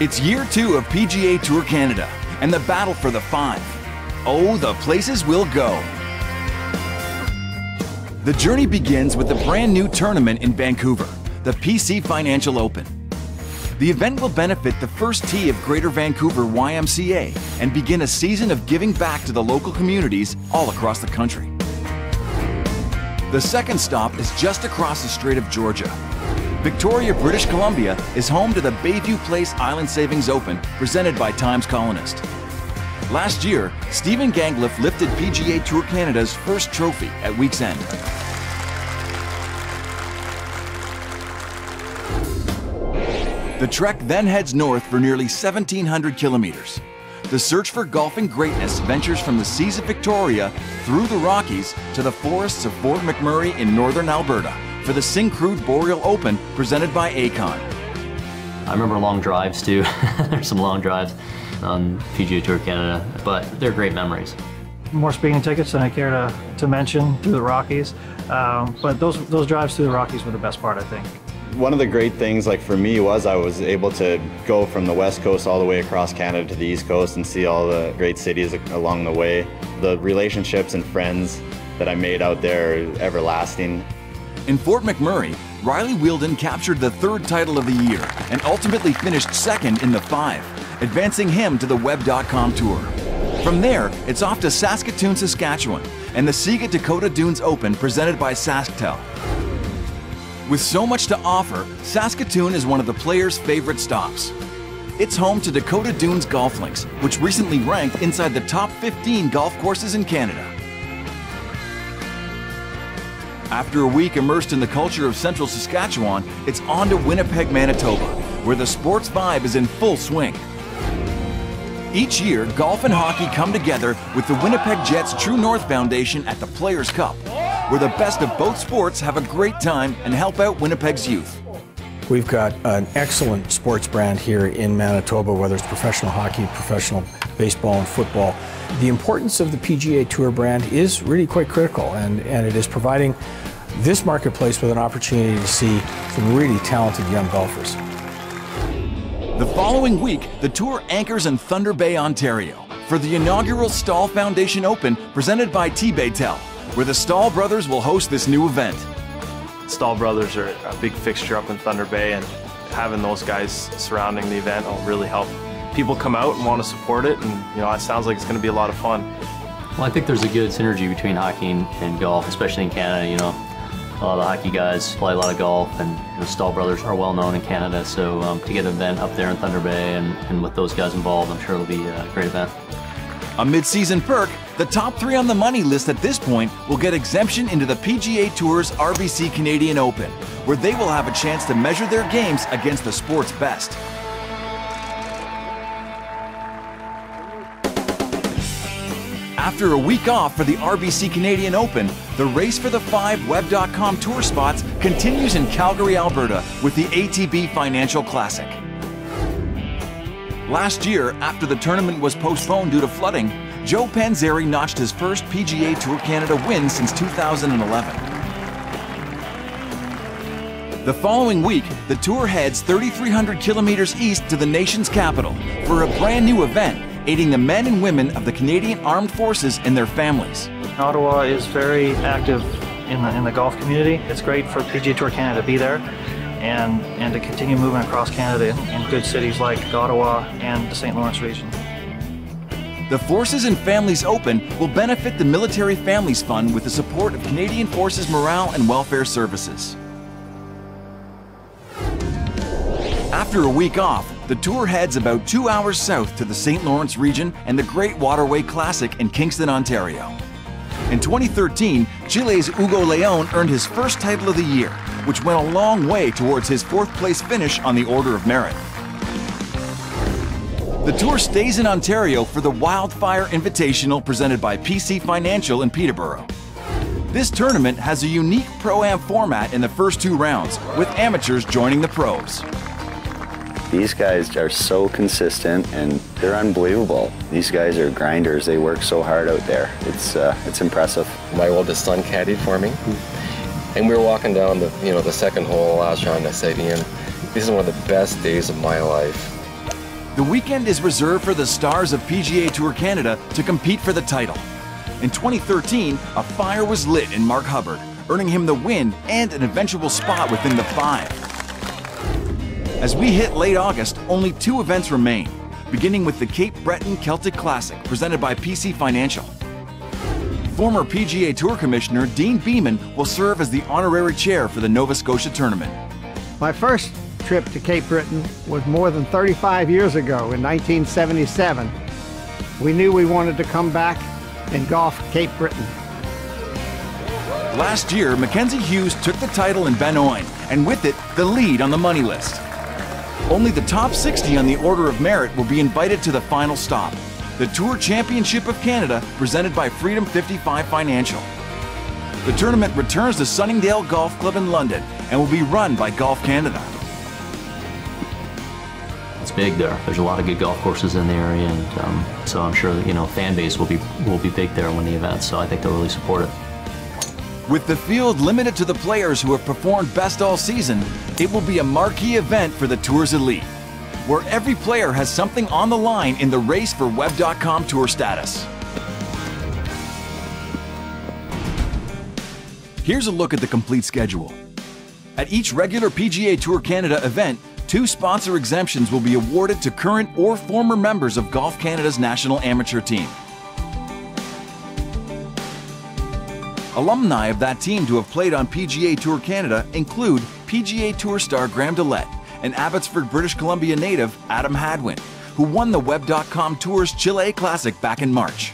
It's year 2 of PGA Tour Canada and the battle for the 5. Oh, the places we'll go. The journey begins with the brand new tournament in Vancouver, the PC Financial Open. The event will benefit the first tee of Greater Vancouver YMCA and begin a season of giving back to the local communities all across the country. The second stop is just across the Strait of Georgia. Victoria, British Columbia is home to the Bayview Place Island Savings Open presented by Times Colonist. Last year, Stephen Gangliff lifted PGA Tour Canada's first trophy at week's end. The trek then heads north for nearly 1,700 kilometers. The search for golfing greatness ventures from the seas of Victoria through the Rockies to the forests of Fort McMurray in northern Alberta for the Syncrude Boreal Open presented by Acon. I remember long drives too. There's some long drives on PGA Tour Canada, but they're great memories. More speeding tickets than I care to mention through the Rockies, but those drives through the Rockies were the best part, I think. One of the great things for me was I was able to go from the West Coast all the way across Canada to the East Coast and see all the great cities along the way. The relationships and friends that I made out there are everlasting. In Fort McMurray, Riley Wheeldon captured the 3rd title of the year and ultimately finished 2nd in the 5, advancing him to the Web.com Tour. From there, it's off to Saskatoon, Saskatchewan, and the Siga Dakota Dunes Open presented by SaskTel. With so much to offer, Saskatoon is one of the players' favorite stops. It's home to Dakota Dunes Golf Links, which recently ranked inside the top 15 golf courses in Canada. After a week immersed in the culture of central Saskatchewan, it's on to Winnipeg, Manitoba, where the sports vibe is in full swing. Each year, golf and hockey come together with the Winnipeg Jets True North Foundation at the Players' Cup, where the best of both sports have a great time and help out Winnipeg's youth. We've got an excellent sports brand here in Manitoba, whether it's professional hockey, professional baseball and football. The importance of the PGA Tour brand is really quite critical, and it is providing this marketplace with an opportunity to see some really talented young golfers. The following week, the tour anchors in Thunder Bay, Ontario, for the inaugural Stahl Foundation Open presented by T-Baytel, where the Stahl brothers will host this new event. Stahl brothers are a big fixture up in Thunder Bay, and having those guys surrounding the event will really help people come out and want to support it, and it sounds like it's going to be a lot of fun. Well, I think there's a good synergy between hockey and golf, especially in Canada. A lot of the hockey guys play a lot of golf, and the Stahl brothers are well known in Canada, so to get an event up there in Thunder Bay and with those guys involved, I'm sure it'll be a great event. A mid-season perk, the top 3 on the money list at this point will get exemption into the PGA Tour's RBC Canadian Open, where they will have a chance to measure their games against the sport's best. After a week off for the RBC Canadian Open, the race for the 5 Web.com Tour spots continues in Calgary, Alberta with the ATB Financial Classic. Last year, after the tournament was postponed due to flooding, Joe Panzeri notched his first PGA Tour Canada win since 2011. The following week, the tour heads 3,300 kilometers east to the nation's capital for a brand new event aiding the men and women of the Canadian Armed Forces and their families. Ottawa is very active in the golf community. It's great for PGA Tour Canada to be there and to continue moving across Canada in good cities like Ottawa and the St. Lawrence region. The Forces and Families Open will benefit the Military Families Fund with the support of Canadian Forces Morale and Welfare Services. After a week off, the tour heads about 2 hours south to the St. Lawrence region and the Great Waterway Classic in Kingston, Ontario. In 2013, Chile's Hugo Leon earned his first title of the year, which went a long way towards his 4th place finish on the Order of Merit. The tour stays in Ontario for the Wildfire Invitational presented by PC Financial in Peterborough. This tournament has a unique Pro-Am format in the first 2 rounds, with amateurs joining the pros. These guys are so consistent and they're unbelievable. These guys are grinders. They work so hard out there. It's impressive. My oldest son caddied for me, and we were walking down the second hole last round. I said, Ian, this is one of the best days of my life. The weekend is reserved for the stars of PGA Tour Canada to compete for the title. In 2013, a fire was lit in Mark Hubbard, earning him the win and an eventual spot within the 5. As we hit late August, only 2 events remain, beginning with the Cape Breton Celtic Classic presented by PC Financial. Former PGA Tour Commissioner Dean Beeman will serve as the honorary chair for the Nova Scotia tournament. My first trip to Cape Breton was more than 35 years ago in 1977. We knew we wanted to come back and golf Cape Breton. Last year, Mackenzie Hughes took the title in Benoit, and with it, the lead on the money list. Only the top 60 on the order of merit will be invited to the final stop, the Tour Championship of Canada, presented by Freedom 55 Financial. The tournament returns to Sunningdale Golf Club in London and will be run by Golf Canada. It's big there. There's a lot of good golf courses in the area, and so I'm sure that, fan base will be big there when the event. So I think they'll really support it. With the field limited to the players who have performed best all season, it will be a marquee event for the Tour's elite, where every player has something on the line in the race for Web.com Tour status. Here's a look at the complete schedule. At each regular PGA Tour Canada event, 2 sponsor exemptions will be awarded to current or former members of Golf Canada's national amateur team. Alumni of that team to have played on PGA Tour Canada include PGA Tour star Graham DeLette and Abbotsford, British Columbia native Adam Hadwin, who won the Web.com Tour's Chile Classic back in March.